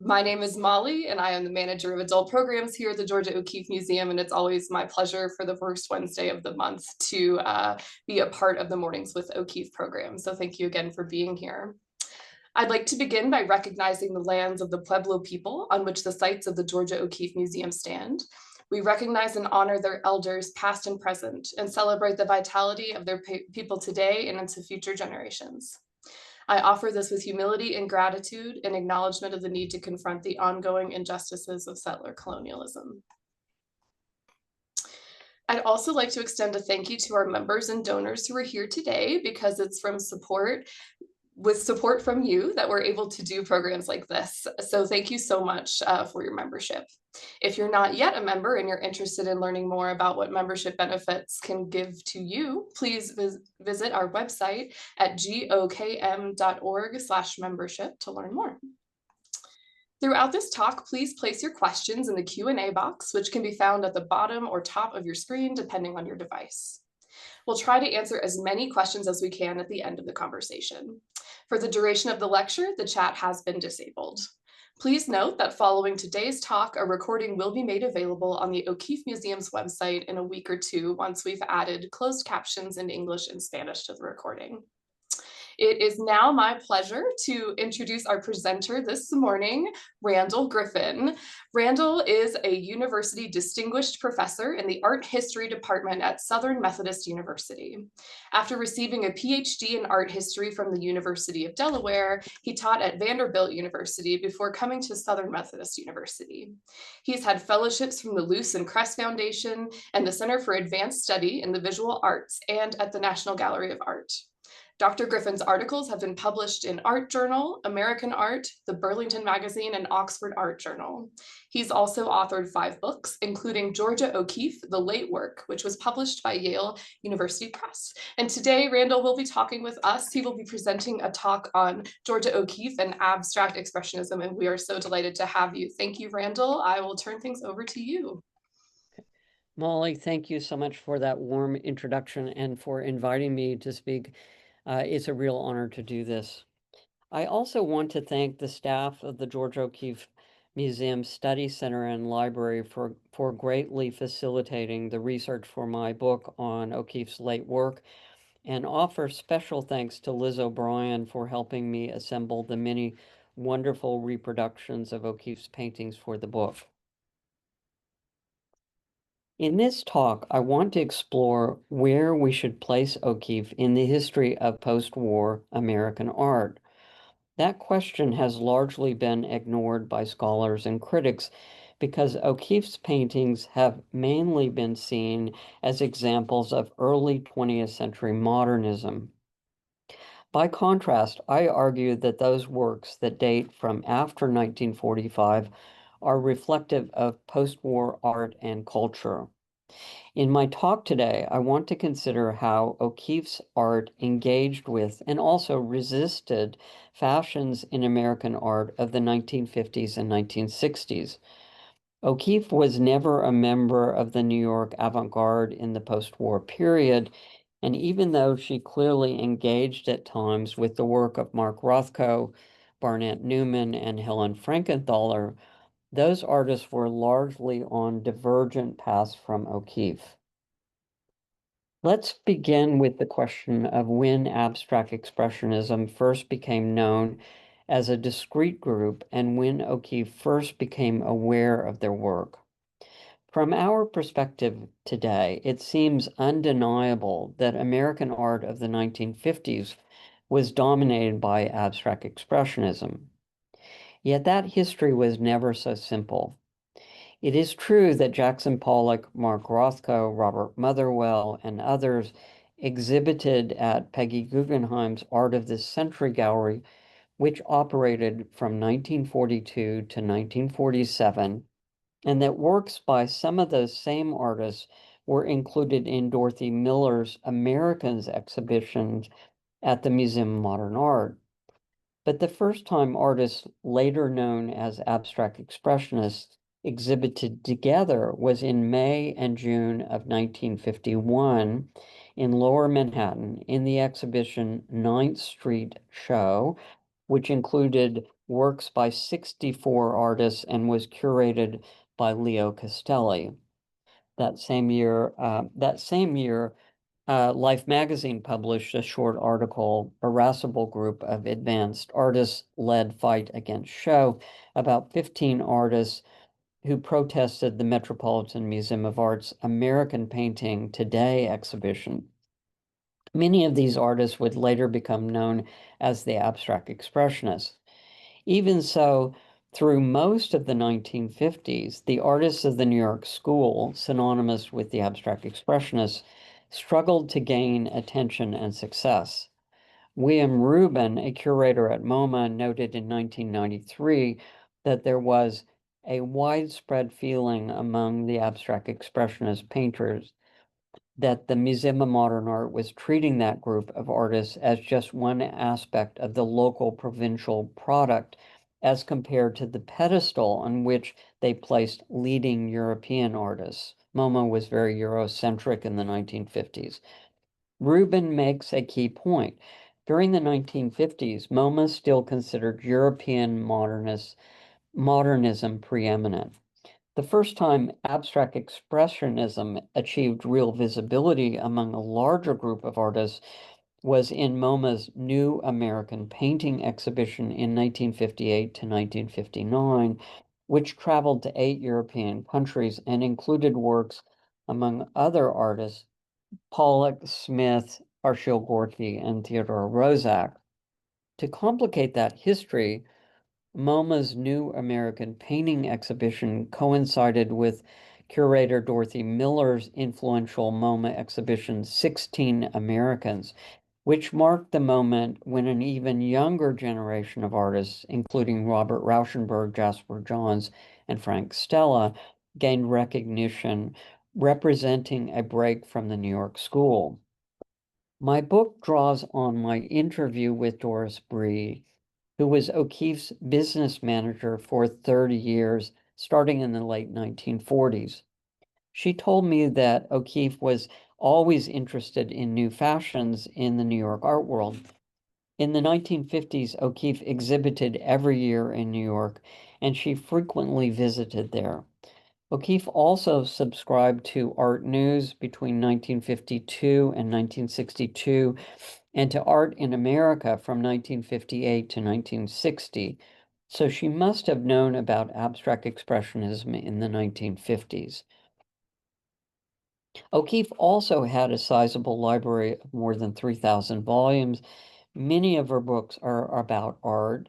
My name is Molly, and I am the manager of adult programs here at the Georgia O'Keeffe Museum, and it's always my pleasure for the first Wednesday of the month to be a part of the Mornings with O'Keeffe program. So thank you again for being here. I'd like to begin by recognizing the lands of the Pueblo people on which the sites of the Georgia O'Keeffe Museum stand. We recognize and honor their elders, past and present, and celebrate the vitality of their people today and into future generations. I offer this with humility and gratitude in acknowledgement of the need to confront the ongoing injustices of settler colonialism. I'd also like to extend a thank you to our members and donors who are here today, because it's with support from you that we're able to do programs like this. So thank you so much for your membership. If you're not yet a member and you're interested in learning more about what membership benefits can give to you, please visit our website at gokm.org/membership to learn more. Throughout this talk, please place your questions in the Q&A box, which can be found at the bottom or top of your screen, depending on your device. We'll try to answer as many questions as we can at the end of the conversation. For the duration of the lecture, the chat has been disabled. Please note that following today's talk, a recording will be made available on the O'Keeffe Museum's website in a week or two once we've added closed captions in English and Spanish to the recording. It is now my pleasure to introduce our presenter this morning, Randall Griffin. Randall is a university distinguished professor in the art history department at Southern Methodist University. After receiving a Ph.D. in art history from the University of Delaware, he taught at Vanderbilt University before coming to Southern Methodist University. He's had fellowships from the Luce and Kress Foundation and the Center for Advanced Study in the Visual Arts and at the National Gallery of Art. Dr. Griffin's articles have been published in Art Journal, American Art, the Burlington Magazine, and Oxford Art Journal. He's also authored 5 books, including Georgia O'Keeffe, The Late Work, which was published by Yale University Press. And today, Randall will be talking with us. He will be presenting a talk on Georgia O'Keeffe and abstract expressionism, and we are so delighted to have you. Thank you, Randall. I will turn things over to you. Molly, thank you so much for that warm introduction and for inviting me to speak. It's a real honor to do this. I also want to thank the staff of the Georgia O'Keeffe Museum Study Center and Library for greatly facilitating the research for my book on O'Keeffe's late work, and offer special thanks to Liz O'Brien for helping me assemble the many wonderful reproductions of O'Keeffe's paintings for the book. In this talk, I want to explore where we should place O'Keeffe in the history of post-war American art. That question has largely been ignored by scholars and critics because O'Keeffe's paintings have mainly been seen as examples of early 20th century modernism. By contrast, I argue that those works that date from after 1945 are reflective of post-war art and culture. In my talk today, I want to consider how O'Keeffe's art engaged with and also resisted fashions in American art of the 1950s and 1960s. O'Keeffe was never a member of the New York avant-garde in the post-war period, and even though she clearly engaged at times with the work of Mark Rothko, Barnett Newman, and Helen Frankenthaler, those artists were largely on divergent paths from O'Keeffe. Let's begin with the question of when abstract expressionism first became known as a discrete group and when O'Keeffe first became aware of their work. From our perspective today, it seems undeniable that American art of the 1950s was dominated by abstract expressionism. Yet that history was never so simple. It is true that Jackson Pollock, Mark Rothko, Robert Motherwell, and others exhibited at Peggy Guggenheim's Art of this Century Gallery, which operated from 1942 to 1947, and that works by some of those same artists were included in Dorothy Miller's Americans exhibitions at the Museum of Modern Art. But the first time artists, later known as abstract expressionists, exhibited together was in May and June of 1951 in Lower Manhattan in the exhibition 9th Street Show, which included works by 64 artists and was curated by Leo Castelli. That same year, Life magazine published a short article, Irascible Group of Advanced Artists Led Fight Against Show, about 15 artists who protested the Metropolitan Museum of Art's American Painting Today exhibition. Many of these artists would later become known as the abstract expressionists. Even so, through most of the 1950s, the artists of the New York School, synonymous with the abstract expressionists, struggled to gain attention and success. William Rubin, a curator at MoMA, noted in 1993 that there was a widespread feeling among the abstract expressionist painters that the Museum of Modern Art was treating that group of artists as just one aspect of the local provincial product as compared to the pedestal on which they placed leading European artists. MoMA was very Eurocentric in the 1950s. Rubin makes a key point. During the 1950s, MoMA still considered European modernism preeminent. The first time abstract expressionism achieved real visibility among a larger group of artists was in MoMA's New American Painting exhibition in 1958 to 1959, which traveled to 8 European countries and included works, among other artists, Pollock, Smith, Arshile Gorky, and Theodore Roszak. To complicate that history, MoMA's New American Painting exhibition coincided with curator Dorothy Miller's influential MoMA exhibition, 16 Americans, which marked the moment when an even younger generation of artists, including Robert Rauschenberg, Jasper Johns, and Frank Stella, gained recognition, representing a break from the New York School. My book draws on my interview with Doris Bree, who was O'Keeffe's business manager for 30 years, starting in the late 1940s. She told me that O'Keeffe was always interested in new fashions in the New York art world. In the 1950s, O'Keeffe exhibited every year in New York, and she frequently visited there. O'Keeffe also subscribed to Art News between 1952 and 1962, and to Art in America from 1958 to 1960, so she must have known about abstract expressionism in the 1950s. O'Keeffe also had a sizable library of more than 3,000 volumes. Many of her books are about art,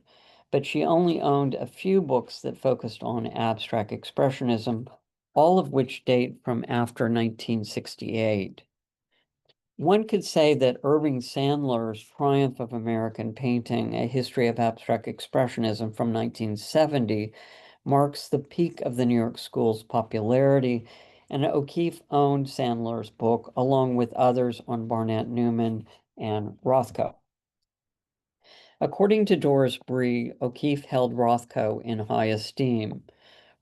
but she only owned a few books that focused on abstract expressionism, all of which date from after 1968. One could say that Irving Sandler's Triumph of American Painting, A History of Abstract Expressionism from 1970, marks the peak of the New York School's popularity, and O'Keeffe owned Sandler's book, along with others on Barnett Newman and Rothko. According to Doris Bree, O'Keeffe held Rothko in high esteem.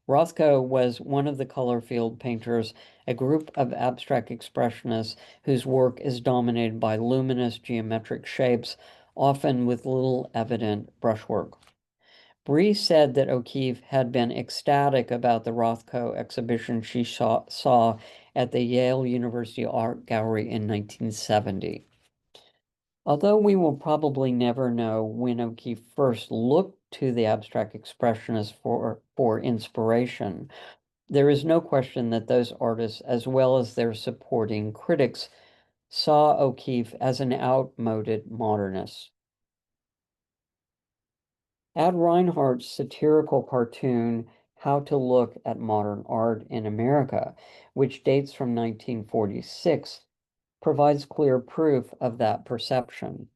Rothko was one of the color field painters, a group of abstract expressionists whose work is dominated by luminous geometric shapes, often with little evident brushwork. Bree said that O'Keeffe had been ecstatic about the Rothko exhibition she saw at the Yale University Art Gallery in 1970. Although we will probably never know when O'Keeffe first looked to the abstract expressionists for inspiration, there is no question that those artists, as well as their supporting critics, saw O'Keeffe as an outmoded modernist. Ad Reinhardt's satirical cartoon, How to Look at Modern Art in America, which dates from 1946, provides clear proof of that perception.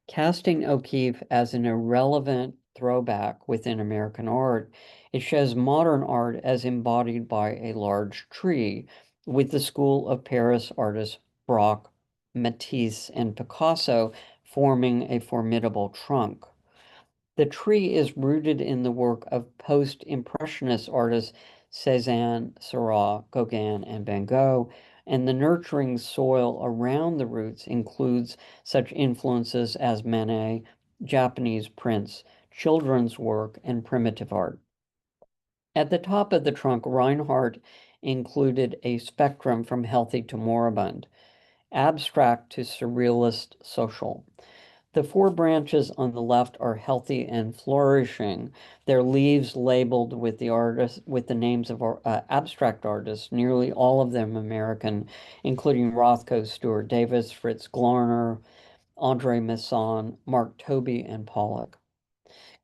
Casting O'Keeffe as an irrelevant throwback within American art, it shows modern art as embodied by a large tree, with the School of Paris artists Braque, Matisse, and Picasso forming a formidable trunk. The tree is rooted in the work of post-impressionist artists Cézanne, Seurat, Gauguin, and Van Gogh, and the nurturing soil around the roots includes such influences as Manet, Japanese prints, children's work, and primitive art. At the top of the trunk, Reinhardt included a spectrum from healthy to moribund, abstract to surrealist social. The four branches on the left are healthy and flourishing, their leaves labeled with the names of abstract artists, nearly all of them American, including Rothko, Stuart Davis, Fritz Glarner, Andre Masson, Mark Tobey, and Pollock.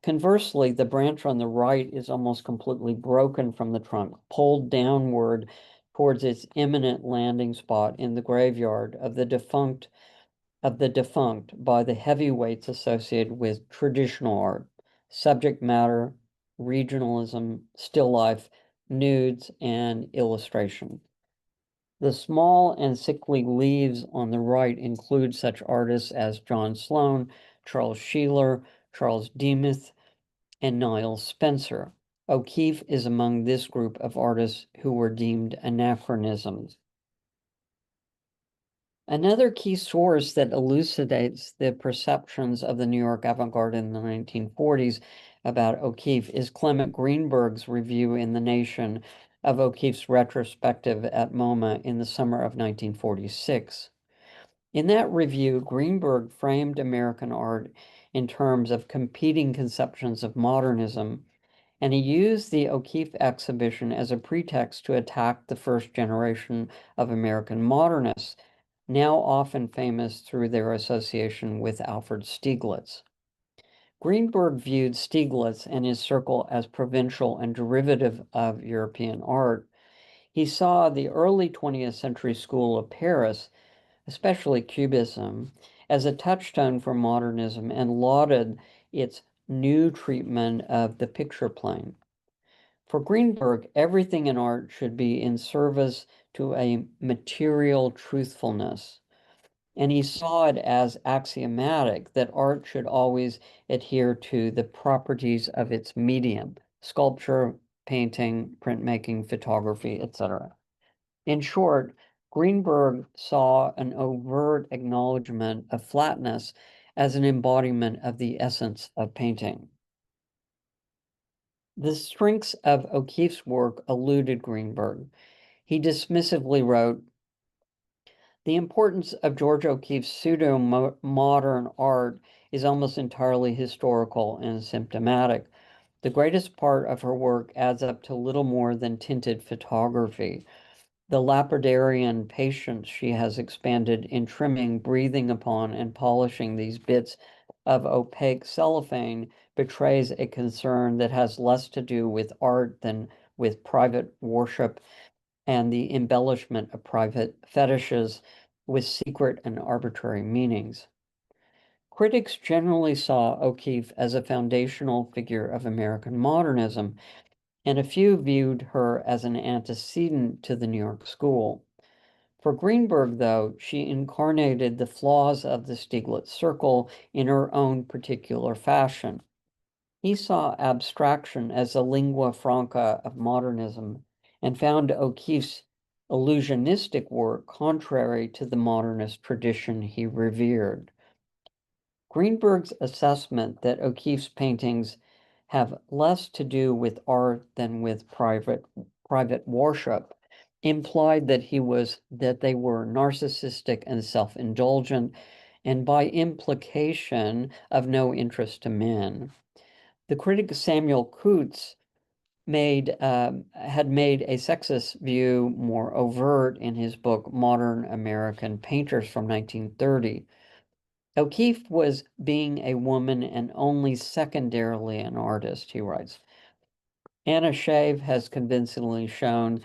Conversely, the branch on the right is almost completely broken from the trunk, pulled downward towards its imminent landing spot in the graveyard of the defunct by the heavyweights associated with traditional art, subject matter, regionalism, still life, nudes, and illustration. The small and sickly leaves on the right include such artists as John Sloan, Charles Sheeler, Charles Demuth, and Niles Spencer. O'Keeffe is among this group of artists who were deemed anachronisms. Another key source that elucidates the perceptions of the New York avant-garde in the 1940s about O'Keeffe is Clement Greenberg's review in The Nation of O'Keeffe's retrospective at MoMA in the summer of 1946. In that review, Greenberg framed American art in terms of competing conceptions of modernism, and he used the O'Keeffe exhibition as a pretext to attack the first generation of American modernists, now often famous through their association with Alfred Stieglitz. Greenberg viewed Stieglitz and his circle as provincial and derivative of European art. He saw the early 20th century school of Paris, especially Cubism, as a touchstone for modernism and lauded its new treatment of the picture plane. For Greenberg, everything in art should be in service to a material truthfulness, and he saw it as axiomatic that art should always adhere to the properties of its medium, sculpture, painting, printmaking, photography, etc. In short, Greenberg saw an overt acknowledgement of flatness as an embodiment of the essence of painting. The strengths of O'Keeffe's work eluded Greenberg. He dismissively wrote, "The importance of George O'Keeffe's pseudo-modern art is almost entirely historical and symptomatic. The greatest part of her work adds up to little more than tinted photography. The lapidarian patience she has expanded in trimming, breathing upon, and polishing these bits of opaque cellophane betrays a concern that has less to do with art than with private worship and the embellishment of private fetishes with secret and arbitrary meanings." Critics generally saw O'Keeffe as a foundational figure of American modernism, and a few viewed her as an antecedent to the New York school. For Greenberg, though, she incarnated the flaws of the Stieglitz circle in her own particular fashion. He saw abstraction as a lingua franca of modernism and found O'Keeffe's illusionistic work contrary to the modernist tradition he revered. Greenberg's assessment that O'Keeffe's paintings have less to do with art than with private worship implied that they were narcissistic and self-indulgent, and by implication of no interest to men. The critic Samuel Coutts had made a sexist view more overt in his book Modern American Painters from 1930. O'Keeffe was being a woman and only secondarily an artist, he writes. Anna Shave has convincingly shown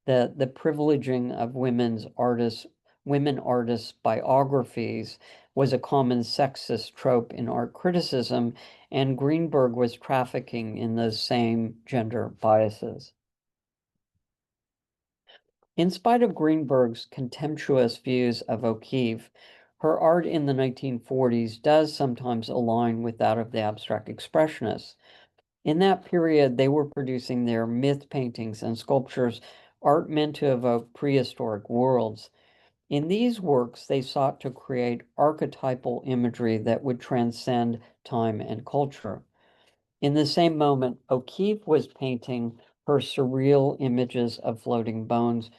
that the privileging of women artists' biographies was a common sexist trope in art criticism, and Greenberg was trafficking in those same gender biases. In spite of Greenberg's contemptuous views of O'Keeffe, her art in the 1940s does sometimes align with that of the abstract expressionists. In that period, they were producing their myth paintings and sculptures, art meant to evoke prehistoric worlds. In these works, they sought to create archetypal imagery that would transcend time and culture. In the same moment, O'Keeffe was painting her surreal images of floating bones,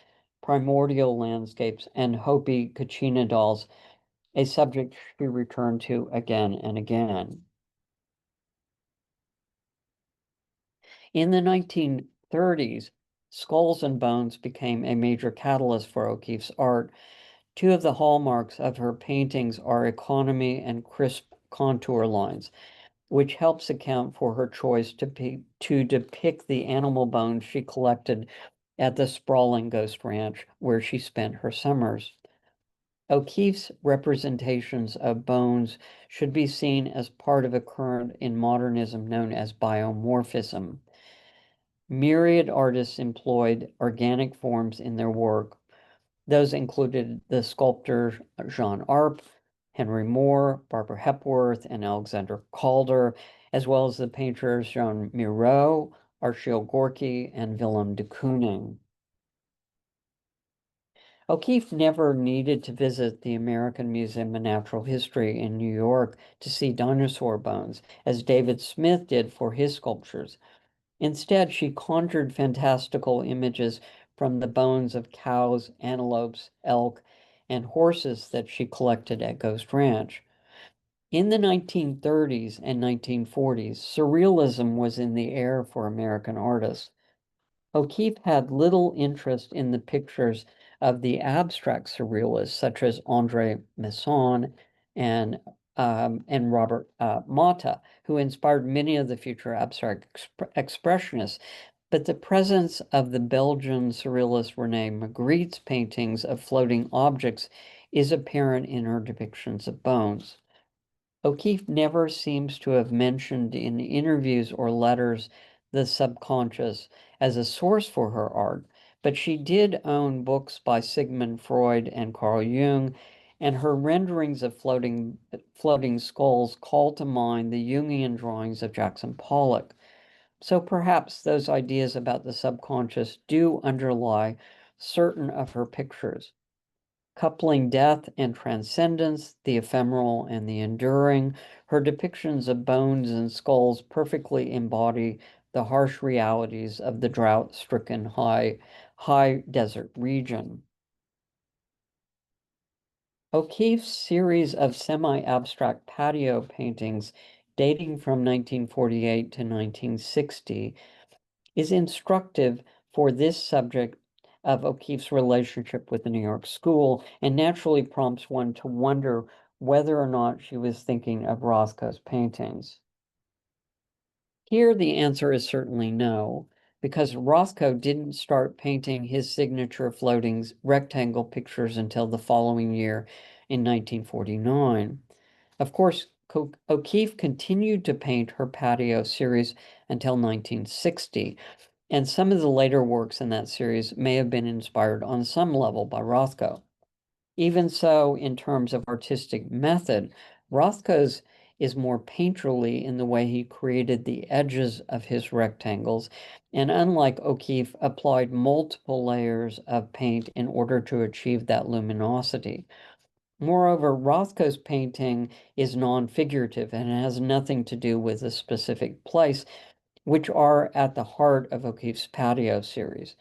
primordial landscapes, and Hopi Kachina dolls, a subject she returned to again and again. In the 1930s, skulls and bones became a major catalyst for O'Keeffe's art. Two of the hallmarks of her paintings are economy and crisp contour lines, which helps account for her choice to depict the animal bones she collected at the sprawling ghost ranch where she spent her summers. O'Keeffe's representations of bones should be seen as part of a current in modernism known as biomorphism. Myriad artists employed organic forms in their work. Those included the sculptor Jean Arp, Henry Moore, Barbara Hepworth, and Alexander Calder, as well as the painters Jean Miro, Archil Gorky, and Willem de Kooning. O'Keeffe never needed to visit the American Museum of Natural History in New York to see dinosaur bones, as David Smith did for his sculptures. Instead, she conjured fantastical images from the bones of cows, antelopes, elk, and horses that she collected at Ghost Ranch. In the 1930s and 1940s, surrealism was in the air for American artists. O'Keeffe had little interest in the pictures of the abstract surrealists, such as André Masson and Robert Motta, who inspired many of the future abstract expressionists. But the presence of the Belgian surrealist René Magritte's paintings of floating objects is apparent in her depictions of bones. O'Keeffe never seems to have mentioned in interviews or letters the subconscious as a source for her art, but she did own books by Sigmund Freud and Carl Jung, and her renderings of floating skulls call to mind the Jungian drawings of Jackson Pollock. So perhaps those ideas about the subconscious do underlie certain of her pictures. Coupling death and transcendence, the ephemeral and the enduring, her depictions of bones and skulls perfectly embody the harsh realities of the drought-stricken high desert region. O'Keeffe's series of semi-abstract patio paintings dating from 1948 to 1960 is instructive for this subject of O'Keeffe's relationship with the New York school, and naturally prompts one to wonder whether or not she was thinking of Rothko's paintings. Here, the answer is certainly no, because Rothko didn't start painting his signature floating rectangle pictures until the following year in 1949. Of course, O'Keeffe continued to paint her patio series until 1960, and some of the later works in that series may have been inspired on some level by Rothko. Even so, in terms of artistic method, Rothko's is more painterly in the way he created the edges of his rectangles, and unlike O'Keeffe, applied multiple layers of paint in order to achieve that luminosity. Moreover, Rothko's painting is non-figurative and has nothing to do with a specific place, which are at the heart of O'Keeffe's patio series.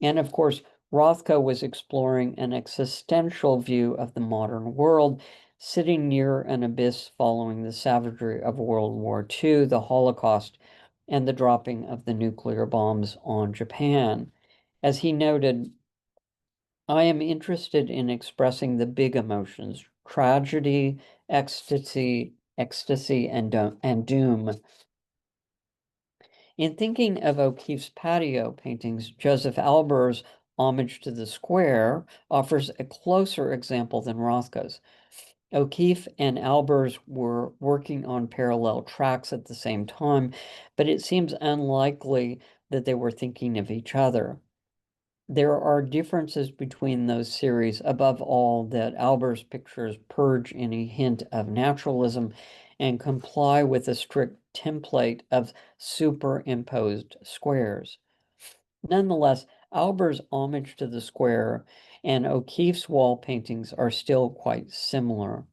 And of course, Rothko was exploring an existential view of the modern world, sitting near an abyss following the savagery of World War II, the Holocaust, and the dropping of the nuclear bombs on Japan. As he noted, I am interested in expressing the big emotions, tragedy, ecstasy, and doom. In thinking of O'Keeffe's patio paintings, Joseph Alber's Homage to the Square offers a closer example than Rothko's. O'Keeffe and Albers were working on parallel tracks at the same time, but it seems unlikely that they were thinking of each other. There are differences between those series, above all that Alber's pictures purge any hint of naturalism and comply with a strict template of superimposed squares. Nonetheless, Alber's Homage to the Square and O'Keeffe's wall paintings are still quite similar.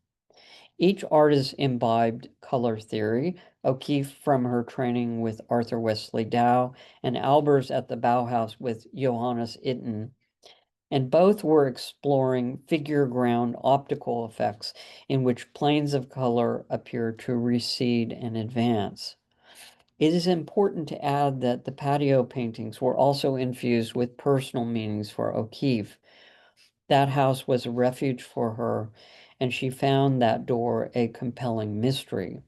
Each artist imbibed color theory, O'Keeffe from her training with Arthur Wesley Dow, and Albers at the Bauhaus with Johannes Itten. And both were exploring figure ground optical effects in which planes of color appear to recede and advance. It is important to add that the patio paintings were also infused with personal meanings for O'Keeffe. That house was a refuge for her, and she found that door a compelling mystery.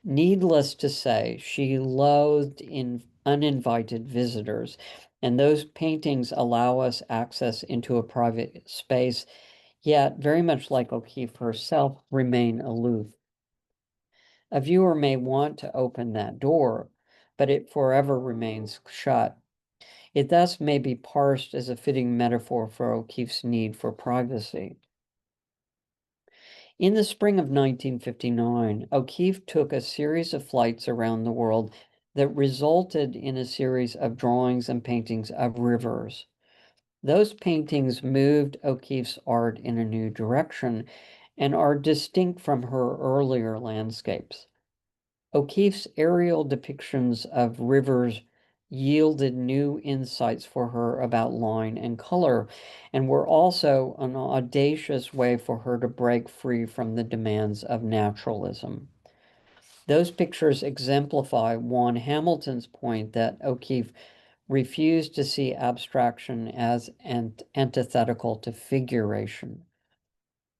Needless to say, she loathed uninvited visitors, and those paintings allow us access into a private space, yet, very much like O'Keeffe herself, remain aloof. A viewer may want to open that door, but it forever remains shut. It thus may be parsed as a fitting metaphor for O'Keeffe's need for privacy. In the spring of 1959, O'Keeffe took a series of flights around the world that resulted in a series of drawings and paintings of rivers. Those paintings moved O'Keeffe's art in a new direction and are distinct from her earlier landscapes. O'Keeffe's aerial depictions of rivers yielded new insights for her about line and color, and were also an audacious way for her to break free from the demands of naturalism. Those pictures exemplify Juan Hamilton's point that O'Keeffe refused to see abstraction as antithetical to figuration.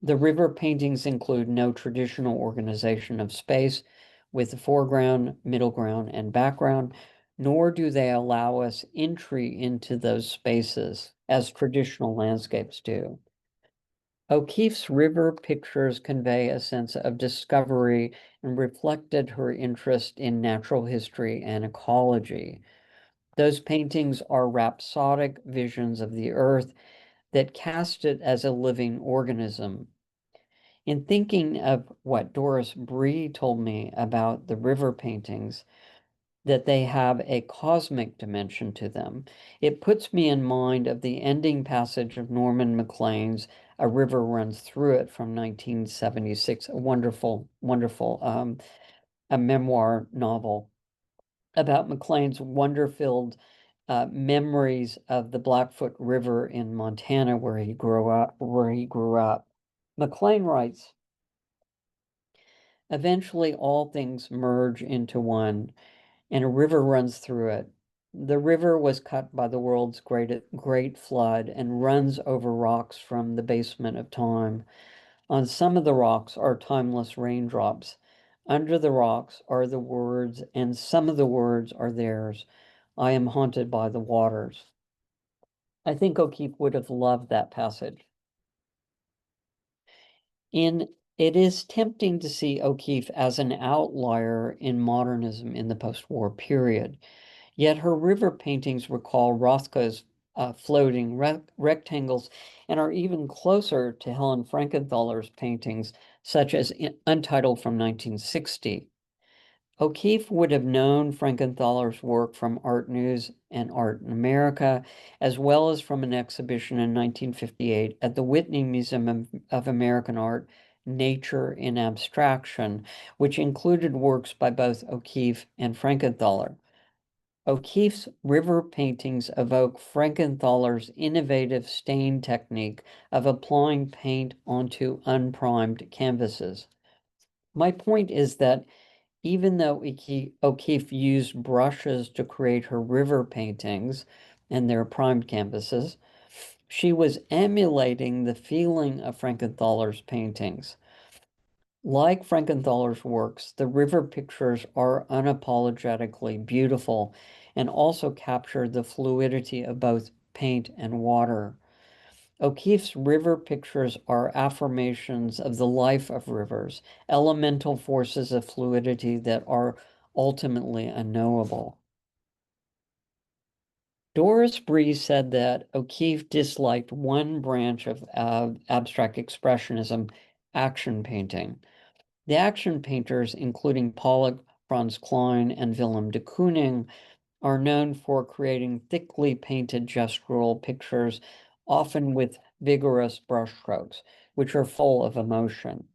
The river paintings include no traditional organization of space with the foreground, middle ground, and background, nor do they allow us entry into those spaces as traditional landscapes do. O'Keeffe's river pictures convey a sense of discovery and reflected her interest in natural history and ecology. Those paintings are rhapsodic visions of the earth that cast it as a living organism. In thinking of what Doris Bree told me about the river paintings, that they have a cosmic dimension to them, it puts me in mind of the ending passage of Norman Maclean's A River Runs Through It from 1976, a wonderful, a memoir novel about Maclean's wonder-filled memories of the Blackfoot River in Montana where he grew up. Maclean writes, eventually, all things merge into one, and a river runs through it. The river was cut by the world's great flood and runs over rocks from the basement of time. On some of the rocks are timeless raindrops. Under the rocks are the words, and some of the words are theirs. I am haunted by the waters. I think O'Keeffe would have loved that passage. It is tempting to see O'Keeffe as an outlier in modernism in the post-war period. Yet her river paintings recall Rothko's floating rectangles and are even closer to Helen Frankenthaler's paintings, such as Untitled from 1960. O'Keeffe would have known Frankenthaler's work from Art News and Art in America, as well as from an exhibition in 1958 at the Whitney Museum of American Art, Nature in Abstraction, which included works by both O'Keeffe and Frankenthaler. O'Keeffe's river paintings evoke Frankenthaler's innovative stain technique of applying paint onto unprimed canvases. My point is that even though O'Keeffe used brushes to create her river paintings and their primed canvases, she was emulating the feeling of Frankenthaler's paintings. Like Frankenthaler's works, the river pictures are unapologetically beautiful and also capture the fluidity of both paint and water. O'Keeffe's river pictures are affirmations of the life of rivers, elemental forces of fluidity that are ultimately unknowable. Doris Bree said that O'Keeffe disliked one branch of abstract expressionism, action painting. The action painters, including Pollock, Franz Klein, and Willem de Kooning, are known for creating thickly painted gestural pictures, often with vigorous brushstrokes, which are full of emotion.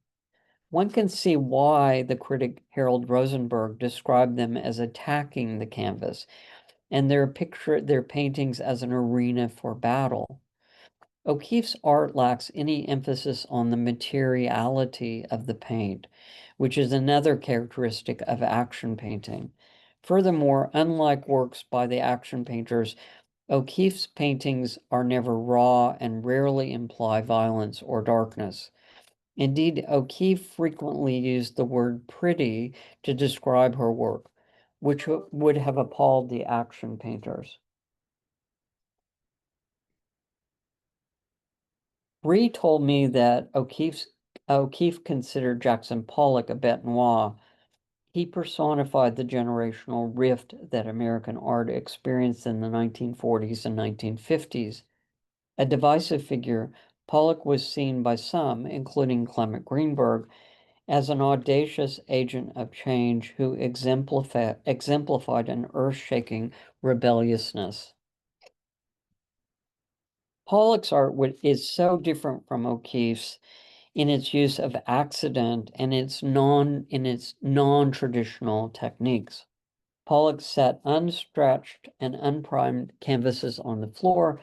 One can see why the critic Harold Rosenberg described them as attacking the canvas, and their paintings as an arena for battle. O'Keeffe's art lacks any emphasis on the materiality of the paint, which is another characteristic of action painting. Furthermore, unlike works by the action painters, O'Keeffe's paintings are never raw and rarely imply violence or darkness. Indeed, O'Keeffe frequently used the word pretty to describe her work, which would have appalled the action painters. Bree told me that O'Keeffe considered Jackson Pollock a bête noire. He personified the generational rift that American art experienced in the 1940s and 1950s. A divisive figure, Pollock was seen by some, including Clement Greenberg, as an audacious agent of change who exemplified an earth-shaking rebelliousness. Pollock's art is so different from O'Keeffe's in its use of accident and in its non-traditional techniques. Pollock set unstretched and unprimed canvases on the floor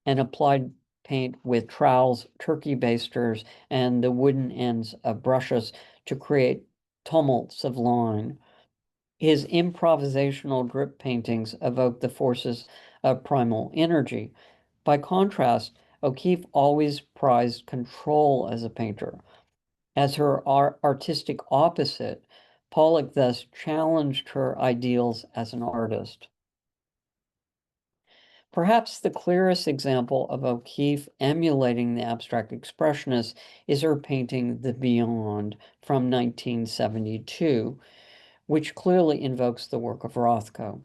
and applied paint with trowels, turkey basters, and the wooden ends of brushes to create tumults of line. His improvisational drip paintings evoke the forces of primal energy. By contrast, O'Keeffe always prized control as a painter. As her artistic opposite, Pollock thus challenged her ideals as an artist. Perhaps the clearest example of O'Keeffe emulating the abstract expressionist is her painting The Beyond from 1972, which clearly invokes the work of Rothko.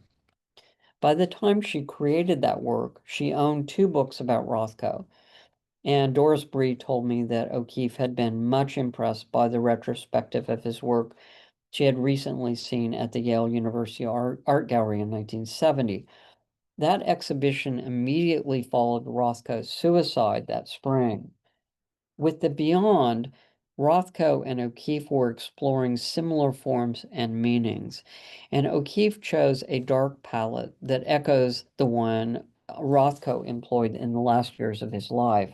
By the time she created that work, she owned 2 books about Rothko, and Doris Bree told me that O'Keeffe had been much impressed by the retrospective of his work she had recently seen at the Yale University Art Gallery in 1970. That exhibition immediately followed Rothko's suicide that spring. With The Beyond, Rothko and O'Keeffe were exploring similar forms and meanings, and O'Keeffe chose a dark palette that echoes the one Rothko employed in the last years of his life.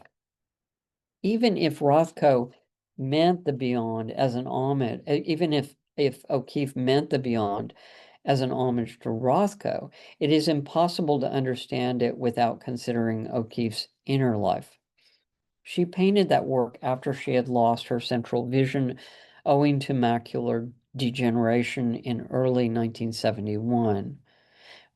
Even if Rothko meant the beyond as an homage, even if O'Keeffe meant the beyond as an homage to Rothko, it is impossible to understand it without considering O'Keeffe's inner life. She painted that work after she had lost her central vision owing to macular degeneration in early 1971.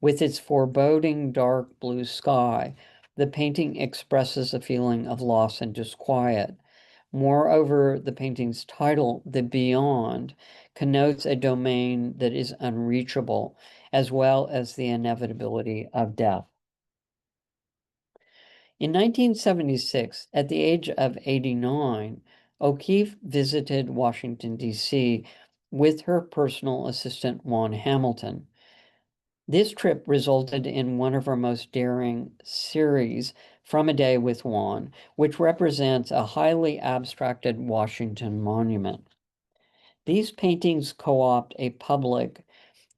With its foreboding dark blue sky, the painting expresses a feeling of loss and disquiet. Moreover, the painting's title, The Beyond, connotes a domain that is unreachable, as well as the inevitability of death. In 1976, at the age of 89, O'Keeffe visited Washington, D.C. with her personal assistant, Juan Hamilton. This trip resulted in one of her most daring series, From a Day with Juan, which represents a highly abstracted Washington monument. These paintings co-opt a public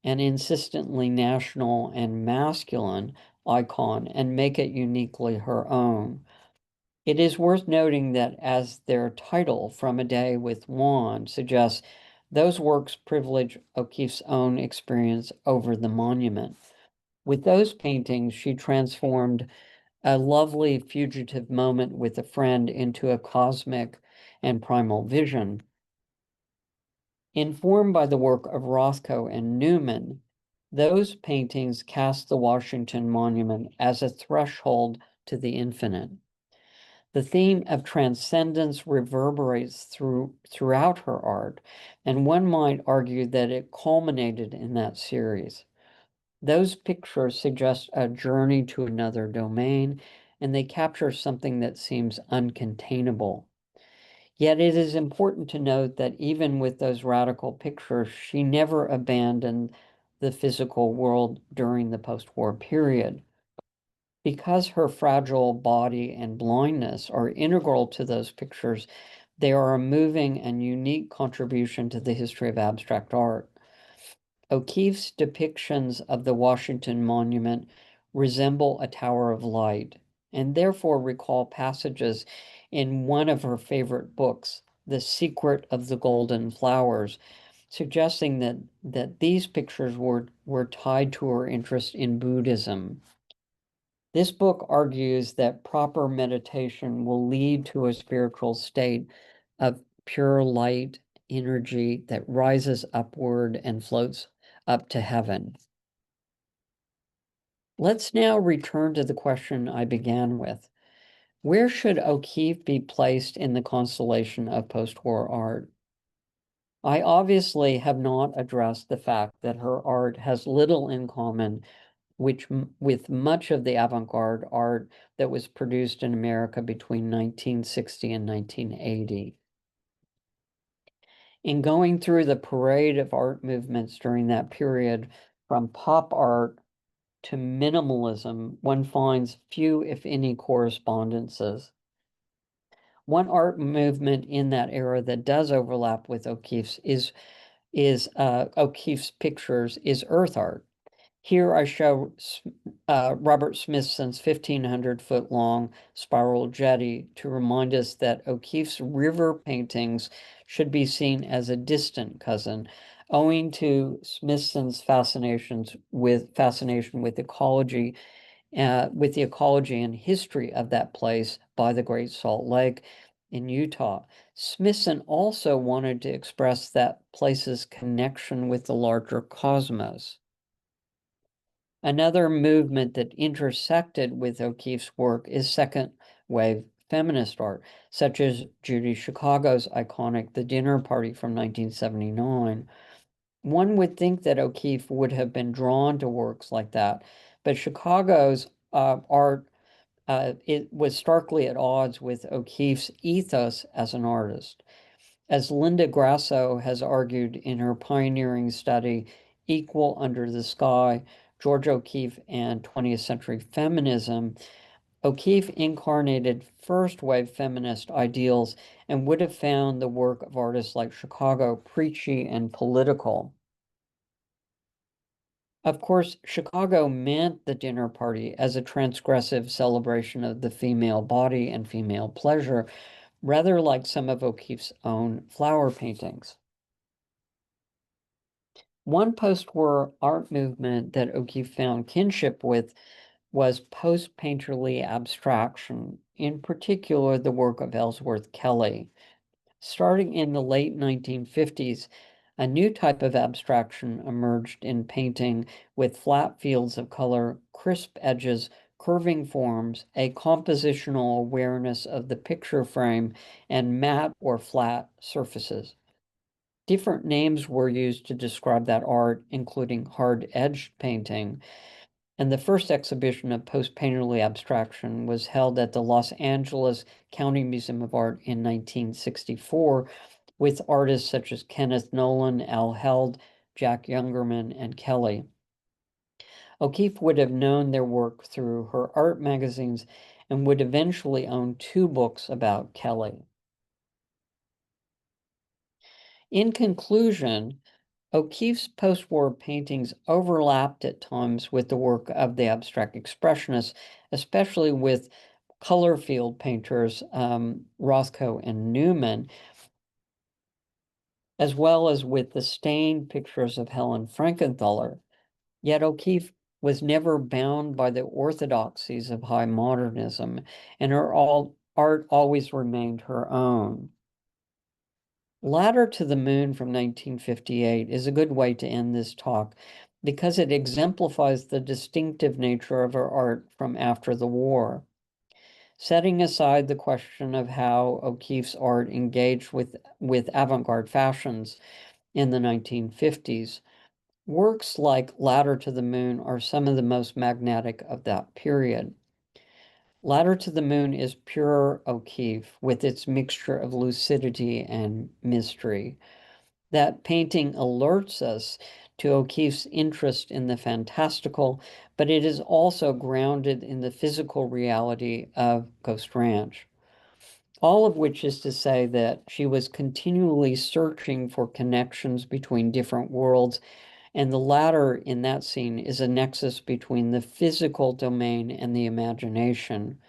and insistently national and masculine icon and make it uniquely her own. It is worth noting that as their title, From a Day with Juan, suggests, those works privilege O'Keeffe's own experience over the monument. With those paintings, she transformed a lovely fugitive moment with a friend into a cosmic and primal vision. Informed by the work of Rothko and Newman, those paintings cast the Washington Monument as a threshold to the infinite. The theme of transcendence reverberates throughout her art, and one might argue that it culminated in that series. Those pictures suggest a journey to another domain, and they capture something that seems uncontainable. Yet it is important to note that even with those radical pictures, she never abandoned the physical world during the post-war period. Because her fragile body and blindness are integral to those pictures, They are a moving and unique contribution to the history of abstract art. O'Keeffe's depictions of the Washington Monument resemble a tower of light, and therefore recall passages in one of her favorite books, The Secret of the Golden Flowers, suggesting that these pictures were tied to her interest in Buddhism. This book argues that proper meditation will lead to a spiritual state of pure light energy that rises upward and floats up to heaven. Let's now return to the question I began with. Where should O'Keeffe be placed in the constellation of post-war art? I obviously have not addressed the fact that her art has little in common with much of the avant-garde art that was produced in America between 1960 and 1980. In going through the parade of art movements during that period, from pop art to minimalism, one finds few, if any, correspondences. One art movement in that era that does overlap with O'Keeffe's O'Keeffe's pictures is earth art. Here I show Robert Smithson's 1,500-foot-long spiral jetty to remind us that O'Keeffe's river paintings should be seen as a distant cousin, owing to Smithson's fascination with ecology, with the ecology and history of that place by the Great Salt Lake in Utah. Smithson also wanted to express that place's connection with the larger cosmos. Another movement that intersected with O'Keeffe's work is second wave feminist art, such as Judy Chicago's iconic The Dinner Party from 1979. One would think that O'Keeffe would have been drawn to works like that, but Chicago's art it was starkly at odds with O'Keeffe's ethos as an artist. As Linda Grasso has argued in her pioneering study, Equal Under the Sky, George O'Keeffe and 20th Century Feminism, O'Keeffe incarnated first-wave feminist ideals and would have found the work of artists like Chicago preachy and political. Of course, Chicago meant The Dinner Party as a transgressive celebration of the female body and female pleasure, rather like some of O'Keeffe's own flower paintings. One post-war art movement that O'Keeffe found kinship with was post-painterly abstraction, in particular the work of Ellsworth Kelly. Starting in the late 1950s, a new type of abstraction emerged in painting with flat fields of color, crisp edges, curving forms, a compositional awareness of the picture frame, and matte or flat surfaces. Different names were used to describe that art, including hard-edged painting, and the first exhibition of post-painterly abstraction was held at the Los Angeles County Museum of Art in 1964 with artists such as Kenneth Nolan, Al Held, Jack Youngerman, and Kelly. O'Keeffe would have known their work through her art magazines and would eventually own 2 books about Kelly. In conclusion, O'Keeffe's post-war paintings overlapped at times with the work of the abstract expressionists, especially with color field painters Rothko and Newman, as well as with the stained pictures of Helen Frankenthaler. Yet O'Keeffe was never bound by the orthodoxies of high modernism, and her art always remained her own. Ladder to the Moon from 1958 is a good way to end this talk because it exemplifies the distinctive nature of her art from after the war. Setting aside the question of how O'Keeffe's art engaged with avant-garde fashions in the 1950s, works like Ladder to the Moon are some of the most magnetic of that period. Ladder to the Moon is pure O'Keeffe with its mixture of lucidity and mystery. That painting alerts us to O'Keeffe's interest in the fantastical, but it is also grounded in the physical reality of Ghost Ranch. All of which is to say that she was continually searching for connections between different worlds, and the latter in that scene is a nexus between the physical domain and the imagination.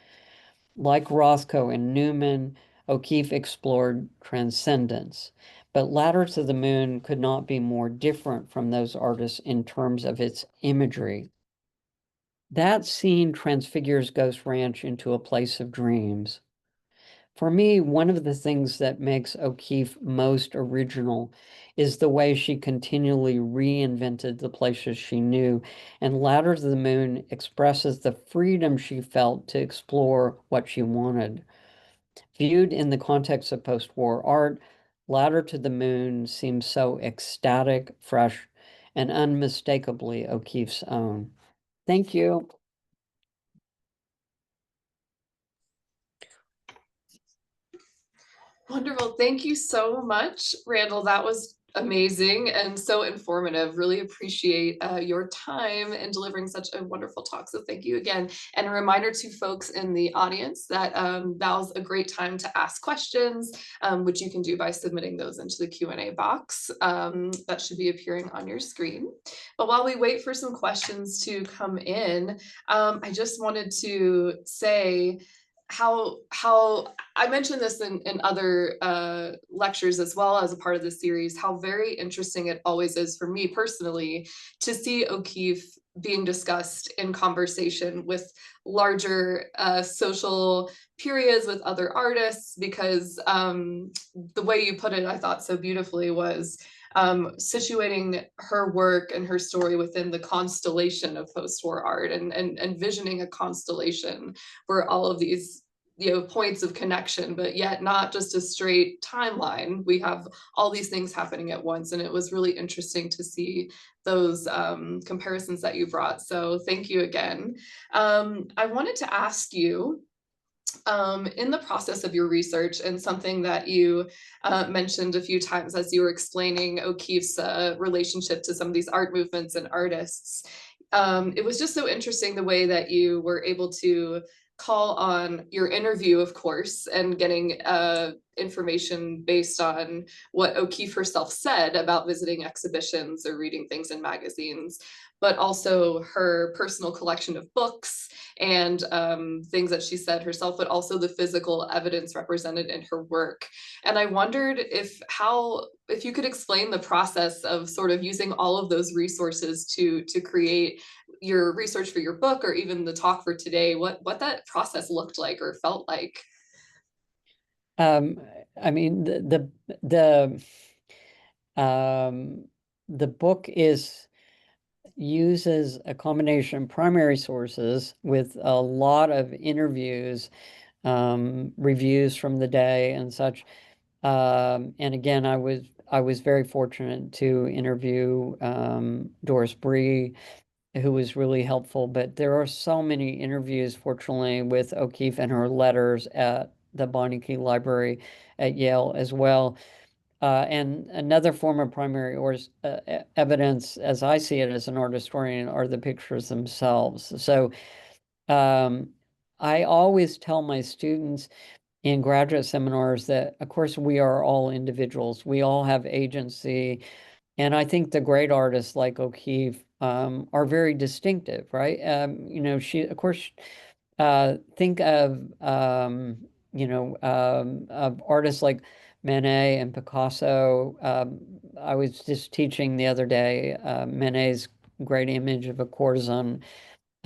Like Rothko and Newman, O'Keeffe explored transcendence, but Ladder to the Moon could not be more different from those artists in terms of its imagery. That scene transfigures Ghost Ranch into a place of dreams. For me, one of the things that makes O'Keeffe most original is the way she continually reinvented the places she knew, and Ladder to the Moon expresses the freedom she felt to explore what she wanted. Viewed in the context of post-war art, Ladder to the Moon seems so ecstatic, fresh, and unmistakably O'Keeffe's own. Thank you. Wonderful. Thank you so much, Randall. That was amazing and so informative. Really appreciate your time in delivering such a wonderful talk. So thank you again. And a reminder to folks in the audience that now's a great time to ask questions, which you can do by submitting those into the Q&A box that should be appearing on your screen. But while we wait for some questions to come in, I just wanted to say how I mentioned this in other lectures as well as a part of the series, how very interesting it always is for me personally to see O'Keeffe being discussed in conversation with larger social periods with other artists, because the way you put it, I thought so beautifully, was situating her work and her story within the constellation of post-war art, and envisioning a constellation where all of these points of connection, but yet not just a straight timeline. We have all these things happening at once, and it was really interesting to see those comparisons that you brought. So thank you again. I wanted to ask you, in the process of your research, and something that you mentioned a few times as you were explaining O'Keeffe's relationship to some of these art movements and artists, it was just so interesting the way that you were able to call on your interview, of course, and getting information based on what O'Keeffe herself said about visiting exhibitions or reading things in magazines, but also her personal collection of books and things that she said herself, but also the physical evidence represented in her work. And I wondered if you could explain the process of sort of using all of those resources to create your research for your book, or even the talk for today, what that process looked like or felt like. I mean, the book uses a combination of primary sources with a lot of interviews, reviews from the day and such. And again, I was very fortunate to interview Doris Bree, who was really helpful. But there are so many interviews, fortunately, with O'Keeffe and her letters at the Bonnke Library at Yale as well. And another form of primary evidence, as I see it as an art historian, are the pictures themselves. So I always tell my students in graduate seminars that, of course, we are all individuals. We all have agency. And I think the great artists like O'Keeffe are very distinctive, right? She, of course, think of artists like Manet and Picasso. I was just teaching the other day Manet's great image of a courtesan,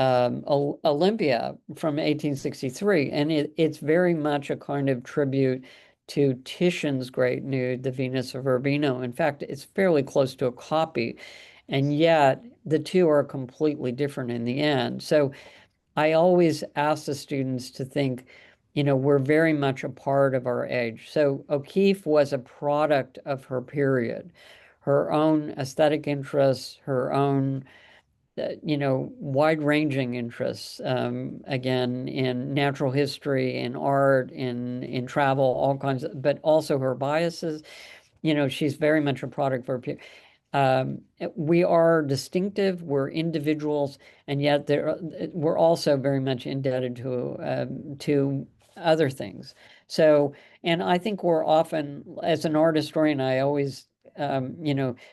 Olympia from 1863. And it's very much a kind of tribute to Titian's great nude, the Venus of Urbino. In fact, it's fairly close to a copy. And yet the two are completely different in the end. So I always ask the students to think, we're very much a part of our age. So O'Keeffe was a product of her period, her own aesthetic interests, her own wide-ranging interests, again, in natural history, in art, in travel, all kinds of, but also her biases. She's very much a product for we are distinctive, we're individuals, and yet we're also very much indebted to other things. So, and I think we're often, as an art historian, I always,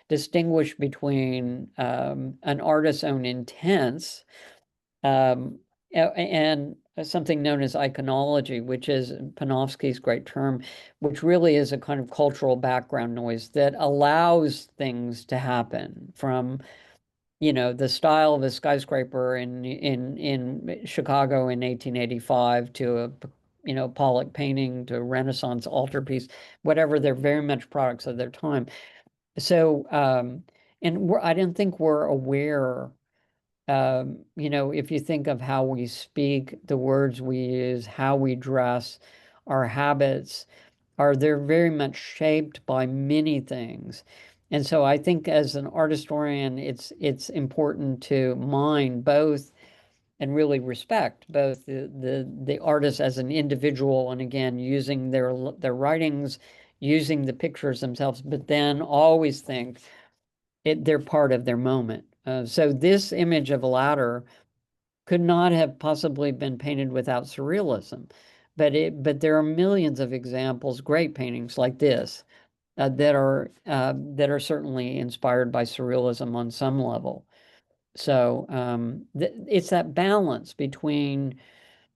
distinguish between an artist's own intents um, and something known as iconology, which is Panofsky's great term, which really is a kind of cultural background noise that allows things to happen from, the style of a skyscraper in Chicago in 1885 to a Pollock painting to a Renaissance altarpiece, whatever. They're very much products of their time. So, and I don't think we're aware. If you think of how we speak, the words we use, how we dress, our habits, they're very much shaped by many things. And so I think as an art historian, it's important to mind both and really respect both the artist as an individual, and again, using their writings, using the pictures themselves, but then always think they're part of their moment. So this image of a ladder could not have possibly been painted without surrealism, but there are millions of examples, great paintings like this, that are certainly inspired by surrealism on some level. So it's that balance between,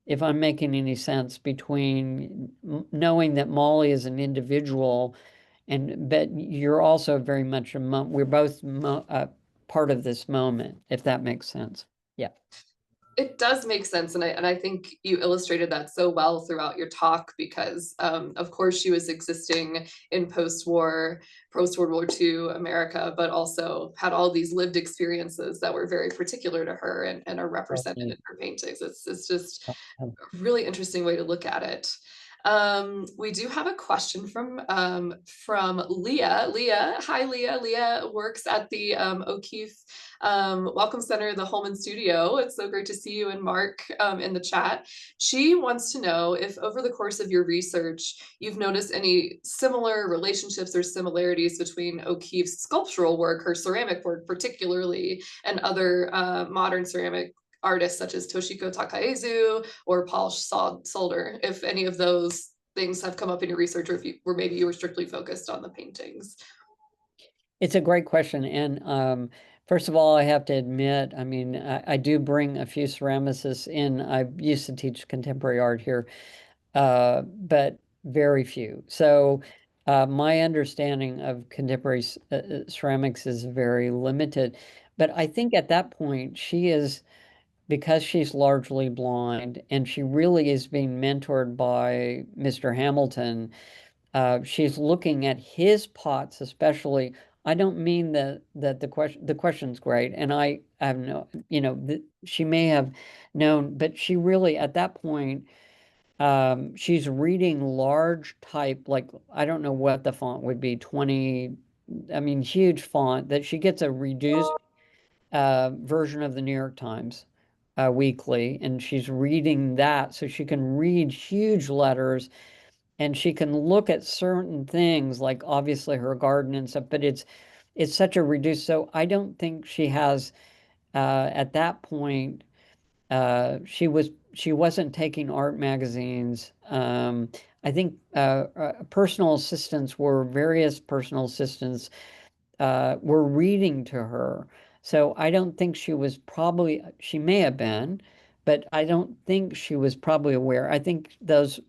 if I'm making any sense, between knowing that Molly is an individual, but you're also very much we're both part of this moment, if that makes sense. Yeah. It does make sense, and I think you illustrated that so well throughout your talk because, of course, she was existing in post-World War II America, but also had all these lived experiences that were very particular to her and are represented in her paintings. It's just a really interesting way to look at it. We do have a question from Leah. Leah, hi Leah. Leah works at the O'Keeffe Welcome Center, the Holman Studio. It's so great to see you and Mark in the chat. She wants to know if over the course of your research, you've noticed any similar relationships or similarities between O'Keeffe's sculptural work, her ceramic work particularly, and other modern ceramic artists such as Toshiko Takaezu or Paul Solder, if any of those things have come up in your research, or if maybe you were strictly focused on the paintings. It's a great question. And first of all, I have to admit, I mean, I do bring a few ceramicists in. I used to teach contemporary art here, but very few. So my understanding of contemporary ceramics is very limited. But I think at that point, because she's largely blind and she really is being mentored by Mr. Hamilton, she's looking at his pots, especially. I don't mean that the question's great, and I have no, she may have known, but she really at that point, she's reading large type, like I don't know what the font would be, 20, I mean, huge font that she gets a reduced version of the New York Times weekly, and she's reading that so she can read huge letters and she can look at certain things like obviously her garden and stuff, but it's such a reduced. So I don't think she has at that point she wasn't taking art magazines. I think personal assistants various personal assistants were reading to her. So I don't think she may have been, but I don't think she was probably aware. I think those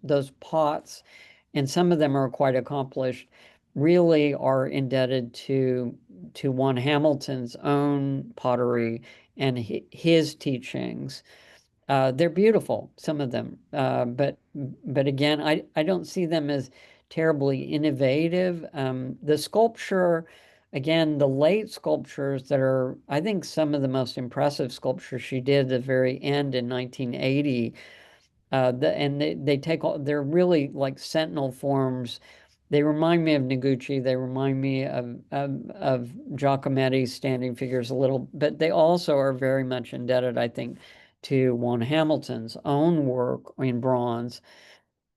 pots, and some of them are quite accomplished, really are indebted to one Hamilton's own pottery and his teachings. They're beautiful, some of them, but again, I don't see them as terribly innovative. The sculpture, again, the late sculptures that are, I think, some of the most impressive sculptures she did at the very end in 1980. And they take all, they're really like sentinel forms. They remind me of Noguchi. They remind me of Giacometti's standing figures a little, but they also are very much indebted, I think, to Juan Hamilton's own work in bronze.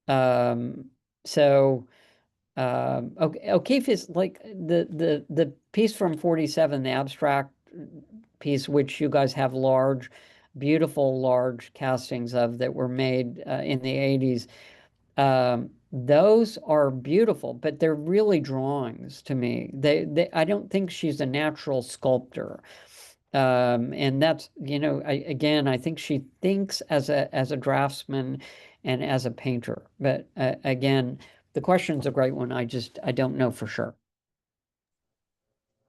So O'Keeffe is like the piece from 47, the abstract piece, which you guys have beautiful large castings of that were made in the 80s. Those are beautiful, but they're really drawings to me. I don't think she's a natural sculptor. And that's, again, I think she thinks as a draftsman and as a painter. But again, the question's a great one. I don't know for sure.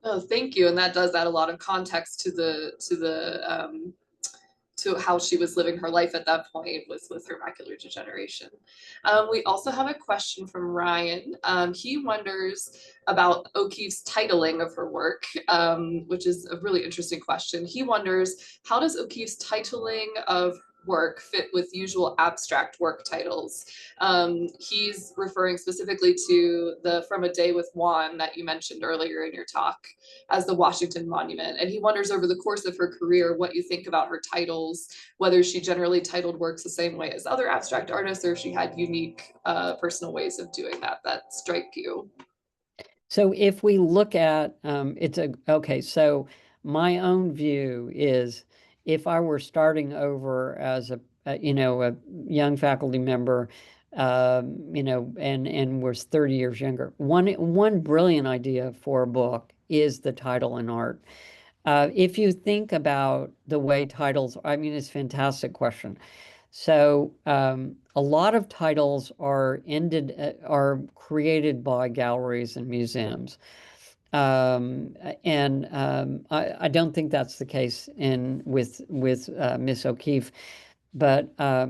Oh, thank you. And that does add a lot of context to to how she was living her life at that point with her macular degeneration. We also have a question from Ryan. He wonders about O'Keeffe's titling of her work, which is a really interesting question. He wonders, how does O'Keeffe's titling of work fit with usual abstract work titles? He's referring specifically to the From a Day with Juan that you mentioned earlier in your talk as the Washington Monument. And he wonders over the course of her career what you think about her titles, whether she generally titled works the same way as other abstract artists, or if she had unique personal ways of doing that strike you. So if we look at so my own view is, if I were starting over as a young faculty member, and was 30 years younger, one brilliant idea for a book is the title in art. If you think about the way titles, I mean, it's a fantastic question. So a lot of titles are created by galleries and museums. I don't think that's the case with Miss O'Keeffe, but but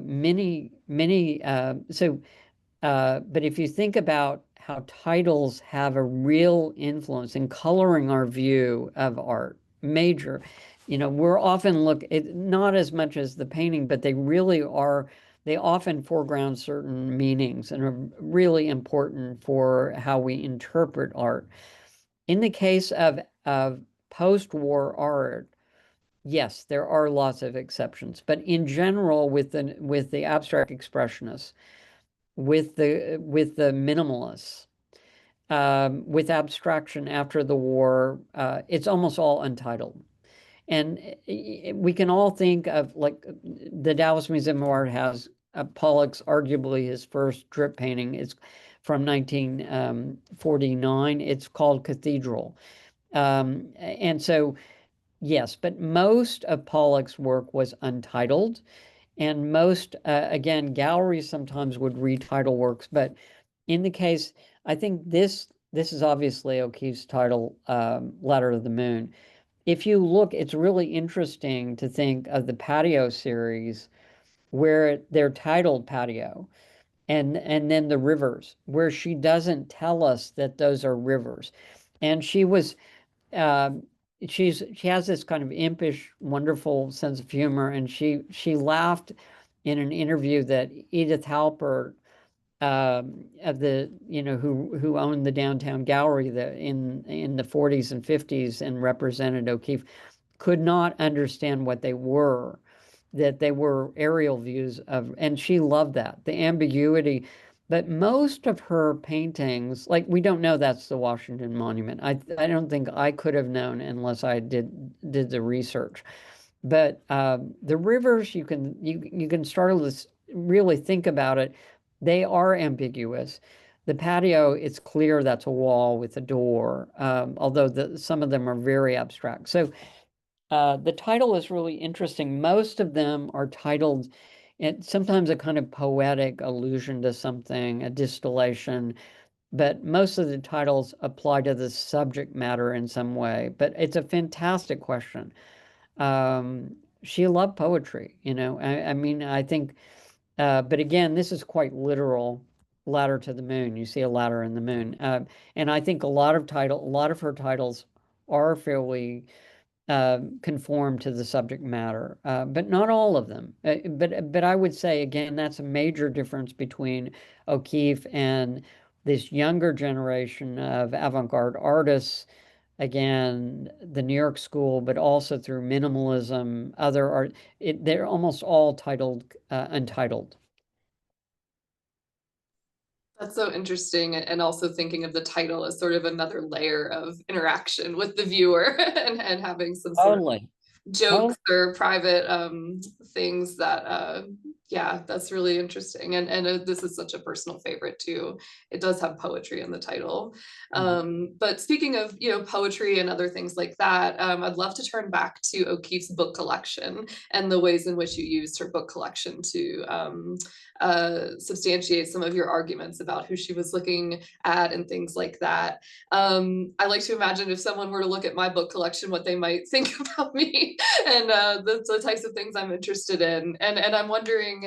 if you think about how titles have a real influence in coloring our view of art, major, we're often not as much as the painting, but they really are, they often foreground certain meanings and are really important for how we interpret art. In the case of post-war art, yes, there are lots of exceptions, but in general, with the abstract expressionists, with the minimalists, with abstraction after the war, it's almost all untitled. And we can all think of, like, the Dallas Museum of Art has Pollock's, arguably his first drip painting. It's from 1949. It's called Cathedral. And so, yes, but most of Pollock's work was untitled. And most, again, galleries sometimes would retitle works. But in the case, I think this is obviously O'Keeffe's title, Ladder to the Moon. If you look, it's really interesting to think of the Patio series, where they're titled Patio, and then the rivers, where she doesn't tell us that those are rivers. And she has this kind of impish, wonderful sense of humor, and she laughed in an interview that Edith Halpert, of the who owned the downtown gallery in the 40s and 50s and represented O'Keeffe, could not understand what they were, that they were aerial views of, and she loved that, the ambiguity. But most of her paintings, like, we don't know that's the Washington Monument. I don't think I could have known unless I did the research. But the rivers, you can start to really think about it. They are ambiguous. The patio, it's clear that's a wall with a door, although some of them are very abstract. So the title is really interesting. Most of them are titled, and sometimes a kind of poetic allusion to something, a distillation, but most of the titles apply to the subject matter in some way. But it's a fantastic question. She loved poetry, I mean, I think, but again, this is quite literal. Ladder to the moon. You see a ladder in the moon. And I think a lot of her titles are fairly conform to the subject matter, but not all of them. But I would say, again, that's a major difference between O'Keeffe and this younger generation of avant-garde artists. Again, the New York School, but also through minimalism, other art. They're almost all untitled. That's so interesting. And also thinking of the title as sort of another layer of interaction with the viewer and having some sort of Totally. jokes or private things that Yeah, that's really interesting. And this is such a personal favorite too. It does have poetry in the title. But speaking of, poetry and other things like that, I'd love to turn back to O'Keeffe's book collection and the ways in which you used her book collection to substantiate some of your arguments about who she was looking at and things like that. I like to imagine if someone were to look at my book collection, what they might think about me and the types of things I'm interested in. And I'm wondering,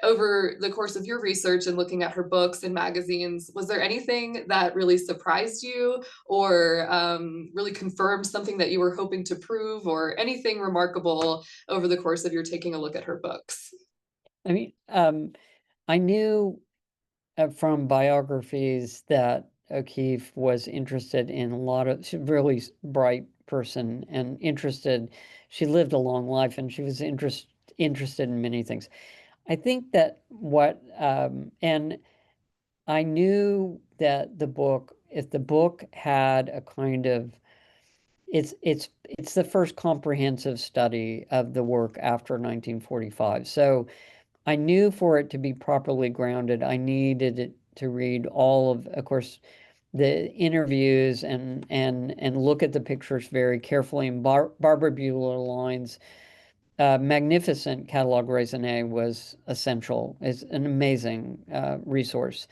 over the course of your research and looking at her books and magazines, was there anything that really surprised you or really confirmed something that you were hoping to prove, or anything remarkable over the course of your taking a look at her books? I mean, I knew from biographies that O'Keeffe was interested in a lot of, she's a really bright person and interested. She lived a long life and she was interested in many things. I think that and I knew that if the book had a kind of, it's the first comprehensive study of the work after 1945. So I knew for it to be properly grounded, I needed it to read all of course, the interviews and look at the pictures very carefully. And Barbara Buehler-Lein's magnificent catalog raisonné was essential. It's an amazing resource.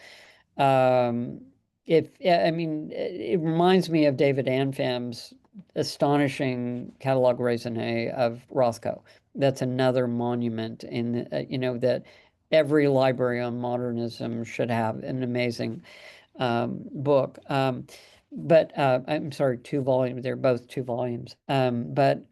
I mean, it reminds me of David Anfam's astonishing catalog raisonné of Rothko. That's another monument in, that every library on modernism should have an amazing book. But I'm sorry, 2 volumes. They're both 2 volumes. But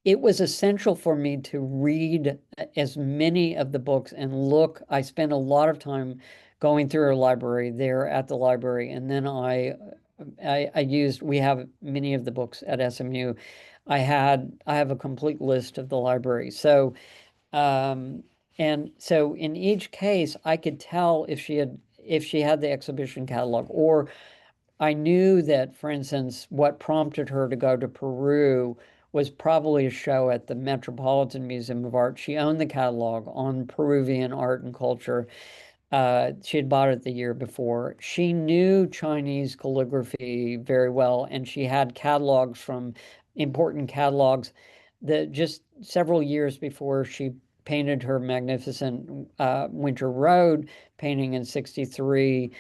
it was essential for me to read as many of the books and look. I spent a lot of time going through our library there at the library, and then I used. We have many of the books at SMU. I have a complete list of the library. So, and so in each case, I could tell if she had the exhibition catalog, or I knew that, for instance, what prompted her to go to Peru was probably a show at the Metropolitan Museum of Art. She owned the catalog on Peruvian art and culture. She had bought it the year before. She knew Chinese calligraphy very well, and she had catalogs from important catalogs that just several years before she painted her magnificent Winter Road painting in 63.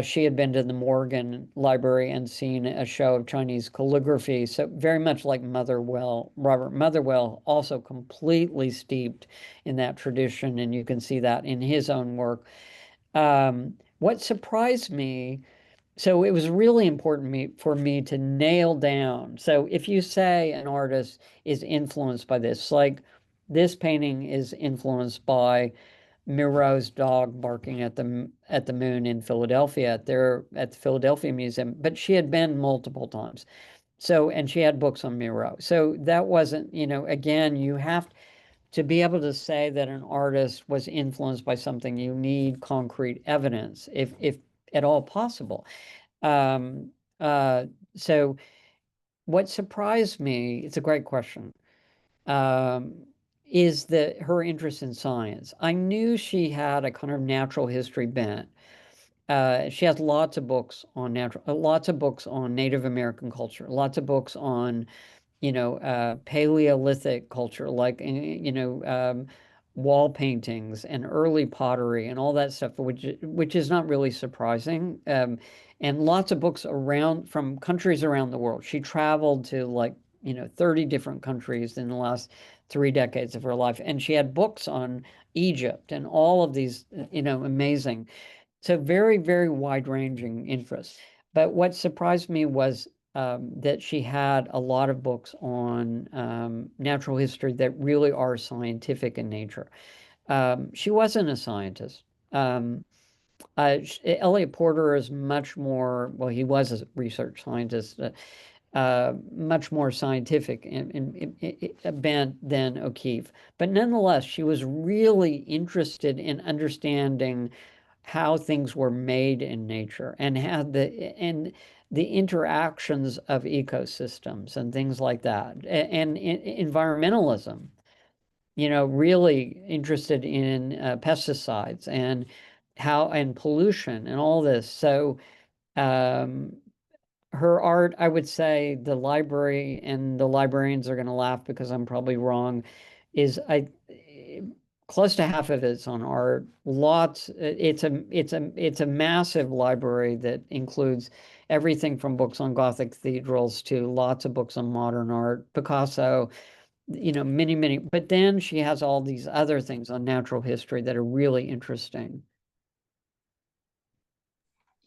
She had been to the Morgan Library and seen a show of Chinese calligraphy. So very much like Motherwell, Robert Motherwell, also completely steeped in that tradition, and you can see that in his own work. What surprised me, so it was really important for me to nail down. So if you say an artist is influenced by this, like this painting is influenced by Miro's dog barking at the moon in Philadelphia at the Philadelphia Museum, but she had been multiple times. So, and she had books on Miro. So that wasn't, again, you have to be able to say that an artist was influenced by something. You need concrete evidence, if at all possible. Um, so what surprised me, it's a great question, um, is that her interest in science. I knew she had a kind of natural history bent. She has lots of books on lots of books on Native American culture, lots of books on, Paleolithic culture, like, wall paintings and early pottery and all that stuff, which is not really surprising. And lots of books from countries around the world. She traveled to 30 different countries in the last 3 decades of her life. And she had books on Egypt and all of these, amazing. So very, very wide-ranging interests. But what surprised me was that she had a lot of books on natural history that really are scientific in nature. She wasn't a scientist. Elliot Porter is much more, well, he was a research scientist, much more scientific bent than O'Keeffe. But nonetheless, she was really interested in understanding how things were made in nature and the interactions of ecosystems and things like that, and environmentalism. really interested in pesticides and pollution and all this. So um, her art, I would say the library, and the librarians are going to laugh because I'm probably wrong, is close to half of it's on art. Lots, it's a massive library that includes everything from books on Gothic cathedrals to lots of books on modern art, Picasso, many, but then she has all these other things on natural history that are really interesting.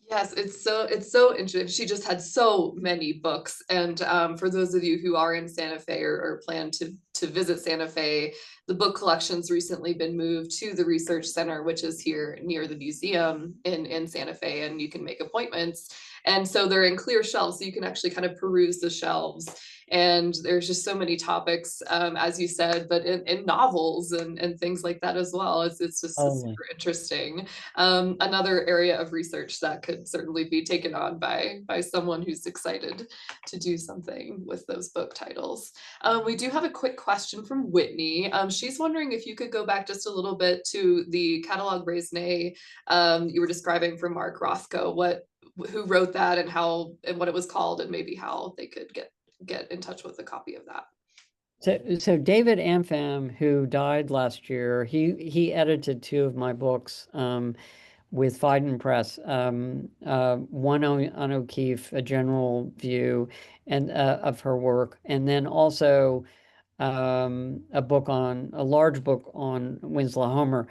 Yes, it's so interesting. She just had so many books, and for those of you who are in Santa Fe or plan to visit Santa Fe, the book collection's recently been moved to the Research Center, which is here near the museum in Santa Fe, and you can make appointments. And so they're in clear shelves, so you can actually kind of peruse the shelves. And there's just so many topics, as you said, but in novels and things like that as well. It's just Totally. super interesting. Another area of research that could certainly be taken on by someone who's excited to do something with those book titles. We do have a quick question from Whitney. She's wondering if you could go back just a little bit to the catalog raisonné you were describing from Mark Rothko. Who wrote that and how and what it was called, and maybe how they could get in touch with a copy of that. So David Ampham, who died last year, he edited two of my books with Phi.D. Press. One on O'Keeffe, a general view and of her work, and then also a large book on Winslow Homer.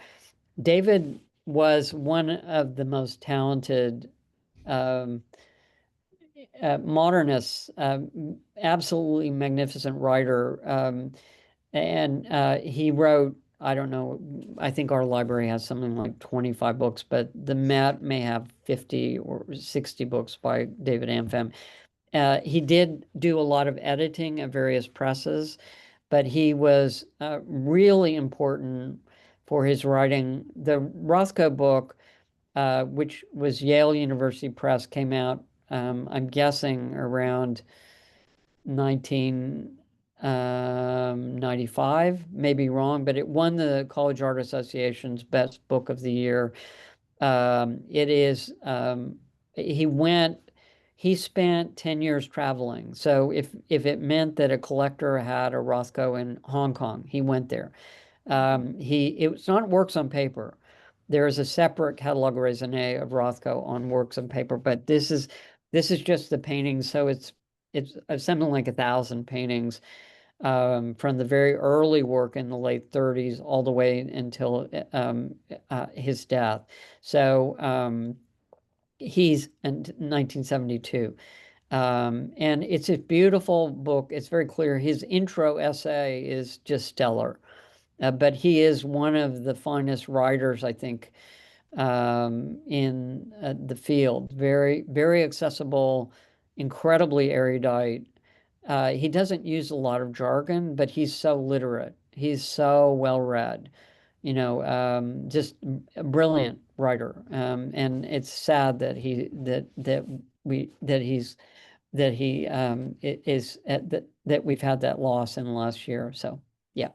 David was one of the most talented um, modernists, absolutely magnificent writer. And he wrote, I don't know, I think our library has something like 25 books, but the Met may have 50 or 60 books by David Ampham. He did do a lot of editing at various presses, but he was really important for his writing. The Rothko book, which was Yale University Press, came out, I'm guessing, around 1995, maybe wrong, but it won the College Art Association's Best Book of the Year. It is, he spent 10 years traveling. So if it meant that a collector had a Rothko in Hong Kong, he went there. It's not works on paper. There is a separate catalog raisonné of Rothko on works on paper, but this is just the paintings. So it's something like 1,000 paintings from the very early work in the late 30s all the way until his death. So he's in 1972. And it's a beautiful book. It's very clear. His intro essay is just stellar. But he is one of the finest writers, I think, in the field. Very, very accessible, incredibly erudite. He doesn't use a lot of jargon, but he's so literate. He's so well read. Just a brilliant writer. And it's sad that he that we've had that loss in the last year. So yeah.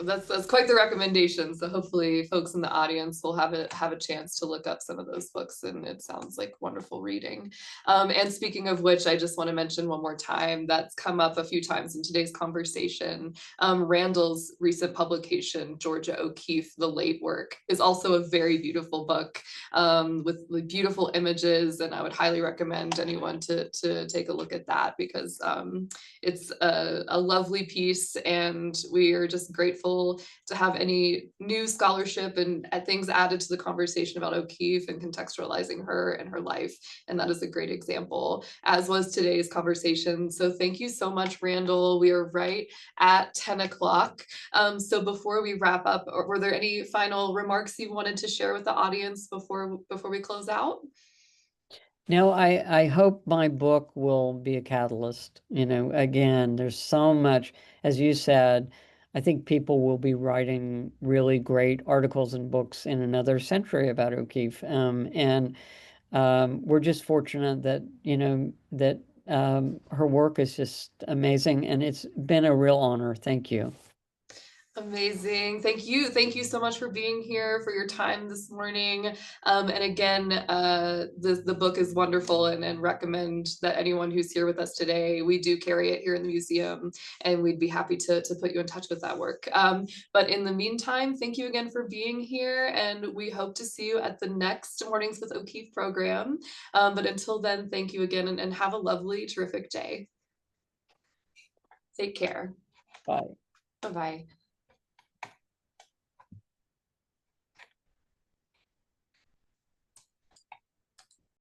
That's quite the recommendation. So hopefully folks in the audience will have a chance to look up some of those books, and it sounds like wonderful reading. And speaking of which, I just want to mention one more time that's come up a few times in today's conversation. Randall's recent publication, Georgia O'Keeffe, The Late Work, is also a very beautiful book with beautiful images, and I would highly recommend anyone to take a look at that because it's a lovely piece, and we are just grateful to have any new scholarship and things added to the conversation about O'Keeffe and contextualizing her and her life. And that is a great example, as was today's conversation. So thank you so much, Randall. We are right at 10 o'clock. So before we wrap up, were there any final remarks you wanted to share with the audience before we close out? No, I hope my book will be a catalyst. Again, there's so much, as you said, I think people will be writing really great articles and books in another century about O'Keeffe. And we're just fortunate that her work is just amazing, and it's been a real honor. Thank you. Amazing. Thank you. Thank you so much for being here, for your time this morning. And again, the book is wonderful, and recommend that anyone who's here with us today, we do carry it here in the museum, and we'd be happy to put you in touch with that work. But in the meantime, thank you again for being here, and we hope to see you at the next Mornings with O'Keefe program. But until then, thank you again, and have a lovely, terrific day. Take care. Bye. Bye-bye.